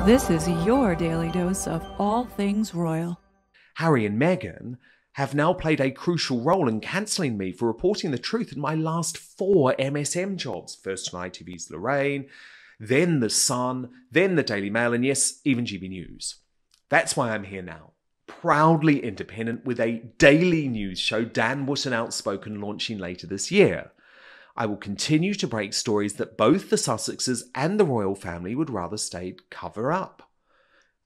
This is your daily dose of all things royal. Harry and Meghan have now played a crucial role in cancelling me for reporting the truth in my last 4 MSM jobs. First on ITV's Lorraine, then The Sun, then the Daily Mail, and yes, even GB News. That's why I'm here now, proudly independent, with a daily news show, Dan Wootton Outspoken, launching later this year. I will continue to break stories that both the Sussexes and the royal family would rather stay cover up.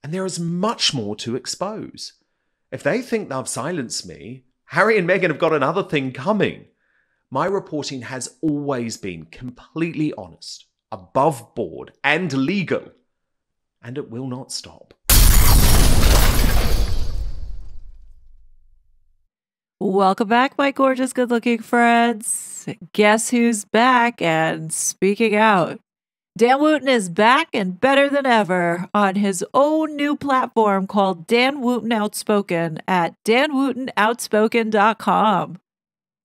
And there is much more to expose. If they think they've silenced me, Harry and Meghan have got another thing coming. My reporting has always been completely honest, above board, and legal. And it will not stop. Welcome back, my gorgeous, good-looking friends. Guess who's back and speaking out? Dan Wootton is back and better than ever on his own new platform called Dan Wootton Outspoken at danwootonoutspoken.com.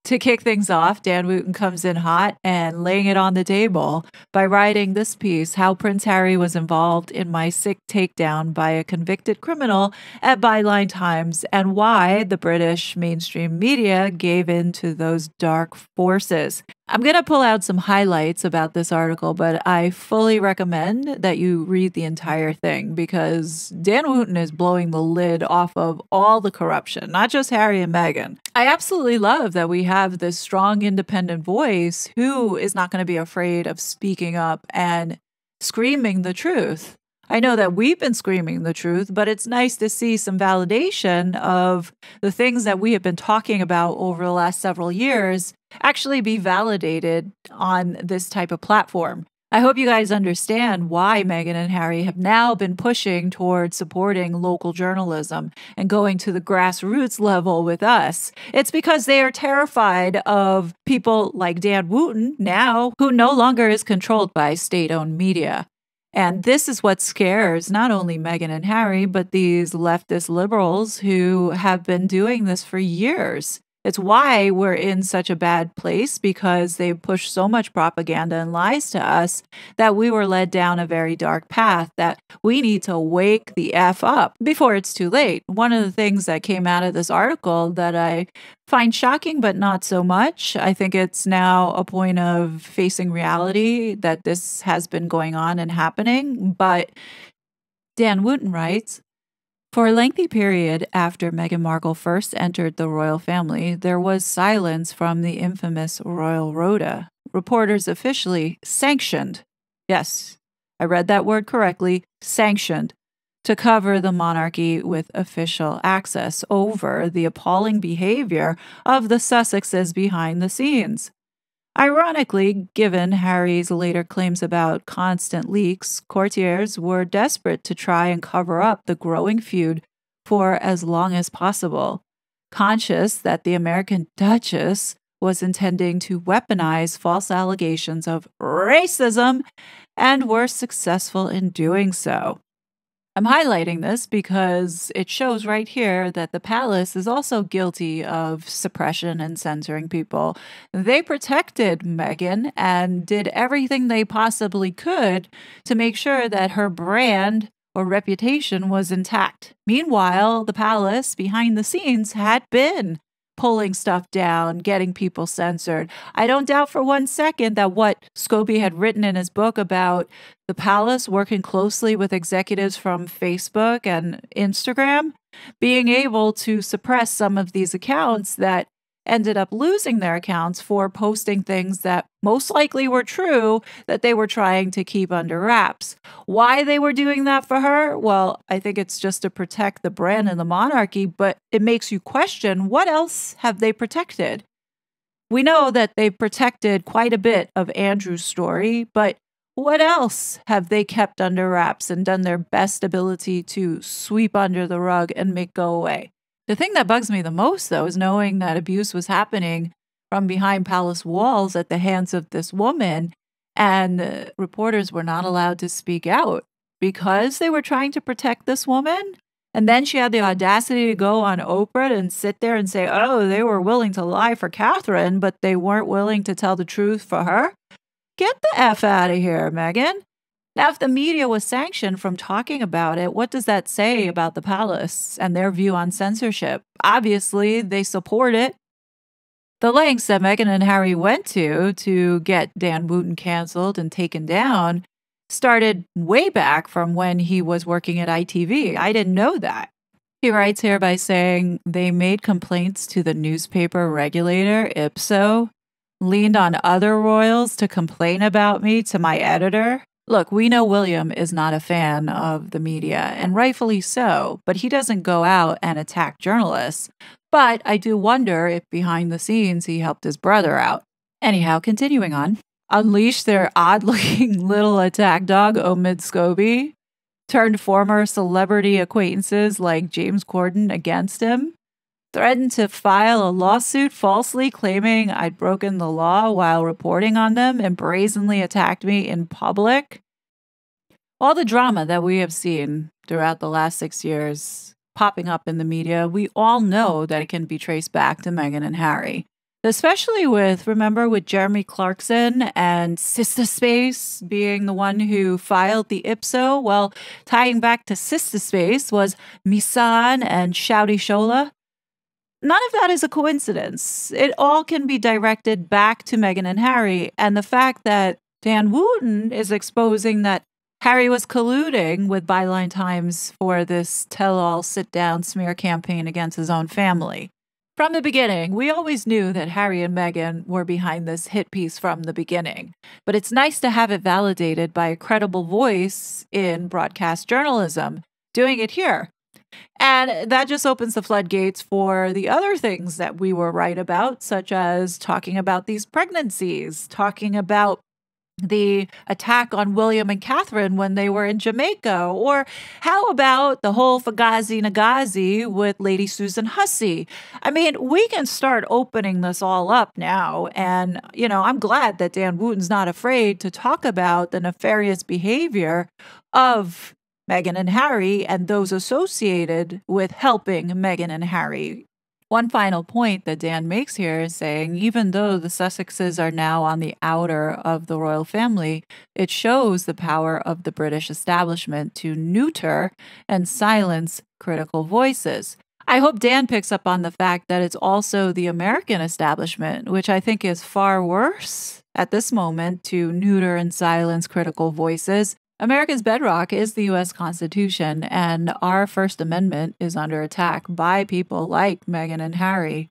To kick things off, Dan Wootton comes in hot and laying it on the table by writing this piece, How Prince Harry Was Involved in My Sick Takedown by a Convicted Criminal at Byline Times, and why the British mainstream media gave in to those dark forces. I'm going to pull out some highlights about this article, but I fully recommend that you read the entire thing because Dan Wootton is blowing the lid off of all the corruption, not just Harry and Meghan. I absolutely love that we have this strong, independent voice who is not going to be afraid of speaking up and screaming the truth. I know that we've been screaming the truth, but it's nice to see some validation of the things that we have been talking about over the last several years actually be validated on this type of platform. I hope you guys understand why Meghan and Harry have now been pushing towards supporting local journalism and going to the grassroots level with us. It's because they are terrified of people like Dan Wootton now, who no longer is controlled by state-owned media. And this is what scares not only Meghan and Harry, but these leftist liberals who have been doing this for years. It's why we're in such a bad place, because they pushed so much propaganda and lies to us that we were led down a very dark path that we need to wake the F up before it's too late. One of the things that came out of this article that I find shocking, but not so much, I think it's now a point of facing reality that this has been going on and happening. But Dan Wootton writes, for a lengthy period after Meghan Markle first entered the royal family, there was silence from the infamous Royal Rota. Reporters officially sanctioned, yes, I read that word correctly, sanctioned, to cover the monarchy with official access over the appalling behavior of the Sussexes behind the scenes. Ironically, given Harry's later claims about constant leaks, courtiers were desperate to try and cover up the growing feud for as long as possible, conscious that the American Duchess was intending to weaponize false allegations of racism and were successful in doing so. I'm highlighting this because it shows right here that the palace is also guilty of suppression and censoring people. They protected Meghan and did everything they possibly could to make sure that her brand or reputation was intact. Meanwhile, the palace behind the scenes had been pulling stuff down, getting people censored. I don't doubt for one second that what Scobie had written in his book about the palace working closely with executives from Facebook and Instagram, being able to suppress some of these accounts that ended up losing their accounts for posting things that most likely were true that they were trying to keep under wraps. Why they were doing that for her? Well, I think it's just to protect the brand and the monarchy, but it makes you question, what else have they protected? We know that they've protected quite a bit of Andrew's story, but what else have they kept under wraps and done their best ability to sweep under the rug and make go away? The thing that bugs me the most, though, is knowing that abuse was happening from behind palace walls at the hands of this woman, and reporters were not allowed to speak out because they were trying to protect this woman. And then she had the audacity to go on Oprah and sit there and say, oh, they were willing to lie for Catherine, but they weren't willing to tell the truth for her. Get the F out of here, Meghan. Now, if the media was sanctioned from talking about it, what does that say about the palace and their view on censorship? Obviously, they support it. The lengths that Meghan and Harry went to get Dan Wootton canceled and taken down started way back from when he was working at ITV. I didn't know that. He writes here by saying they made complaints to the newspaper regulator, Ipso, leaned on other royals to complain about me to my editor. Look, we know William is not a fan of the media, and rightfully so, but he doesn't go out and attack journalists. But I do wonder if behind the scenes he helped his brother out. Anyhow, continuing on. Unleash their odd-looking little attack dog, Omid Scobie, turned former celebrity acquaintances like James Corden against him, threatened to file a lawsuit falsely claiming I'd broken the law while reporting on them and brazenly attacked me in public. All the drama that we have seen throughout the last 6 years popping up in the media, we all know that it can be traced back to Meghan and Harry. Especially remember, with Jeremy Clarkson and Sister Space being the one who filed the Ipso. Well, tying back to Sister Space was Misan and Shouty Shola. None of that is a coincidence. It all can be directed back to Meghan and Harry, and the fact that Dan Wootton is exposing that Harry was colluding with Byline Times for this tell-all sit-down smear campaign against his own family. From the beginning, we always knew that Harry and Meghan were behind this hit piece from the beginning, but it's nice to have it validated by a credible voice in broadcast journalism doing it here. And that just opens the floodgates for the other things that we were right about, such as talking about these pregnancies, talking about the attack on William and Catherine when they were in Jamaica, or how about the whole Fugazi Nagazi with Lady Susan Hussey? I mean, we can start opening this all up now, and, I'm glad that Dan Wootton's not afraid to talk about the nefarious behavior of Meghan and Harry and those associated with helping Meghan and Harry. One final point that Dan makes here is saying, even though the Sussexes are now on the outer of the royal family, it shows the power of the British establishment to neuter and silence critical voices. I hope Dan picks up on the fact that it's also the American establishment, which I think is far worse at this moment, to neuter and silence critical voices. America's bedrock is the U.S. Constitution, and our First Amendment is under attack by people like Meghan and Harry.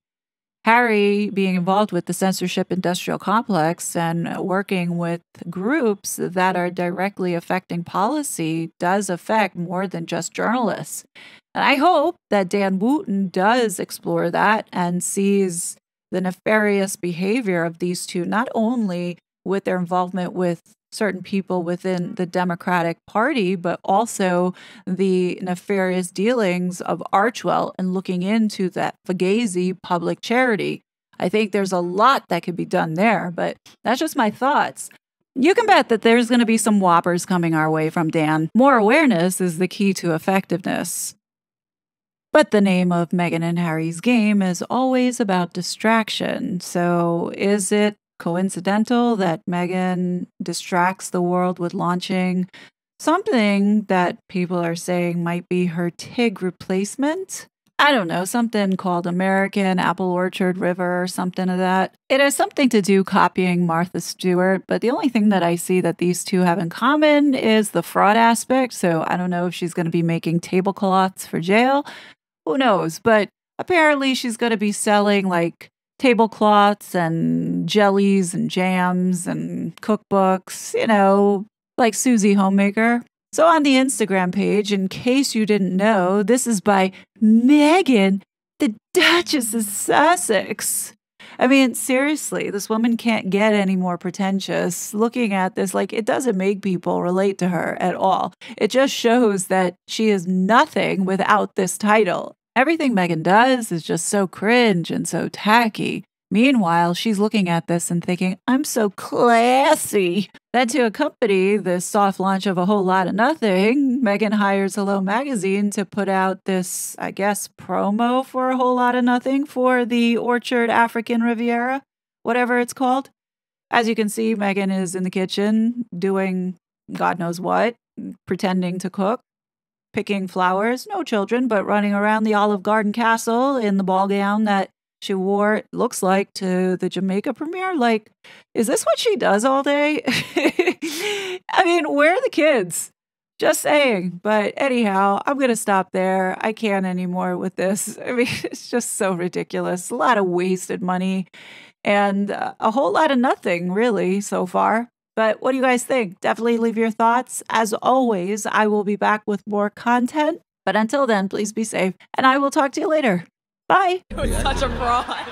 Harry being involved with the censorship industrial complex and working with groups that are directly affecting policy does affect more than just journalists. And I hope that Dan Wootton does explore that and sees the nefarious behavior of these two, not only with their involvement with certain people within the Democratic Party, but also the nefarious dealings of Archwell and looking into that Fugazi public charity. I think there's a lot that could be done there, but that's just my thoughts. You can bet that there's going to be some whoppers coming our way from Dan. More awareness is the key to effectiveness. But the name of Meghan and Harry's game is always about distraction. So is it coincidental that Meghan distracts the world with launching something that people are saying might be her Tig replacement? I don't know, something called American Apple Orchard River or something of that. It has something to do copying Martha Stewart, but the only thing that I see that these two have in common is the fraud aspect. So I don't know if she's going to be making tablecloths for jail. Who knows? But apparently she's going to be selling like tablecloths and jellies and jams and cookbooks, like Susie Homemaker. So on the Instagram page, in case you didn't know, this is by Meghan, the Duchess of Sussex. I mean, seriously, this woman can't get any more pretentious. Looking at this, it doesn't make people relate to her at all. It just shows that she is nothing without this title. Everything Meghan does is just so cringe and so tacky. Meanwhile, she's looking at this and thinking, I'm so classy. Then to accompany this soft launch of A Whole Lot of Nothing, Meghan hires Hello Magazine to put out this, I guess, promo for A Whole Lot of Nothing for the Orchard African Riviera, whatever it's called. As you can see, Meghan is in the kitchen doing God knows what, pretending to cook, picking flowers, no children, but running around the Olive Garden castle in the ball gown that she wore, it looks like, to the Jamaica premiere. Like, is this what she does all day? I mean, where are the kids? Just saying. But anyhow, I'm going to stop there. I can't anymore with this. I mean, it's just so ridiculous. A lot of wasted money and a whole lot of nothing, really, so far. But what do you guys think? Definitely leave your thoughts. As always, I will be back with more content. But until then, please be safe. And I will talk to you later. Bye. You're such a fraud.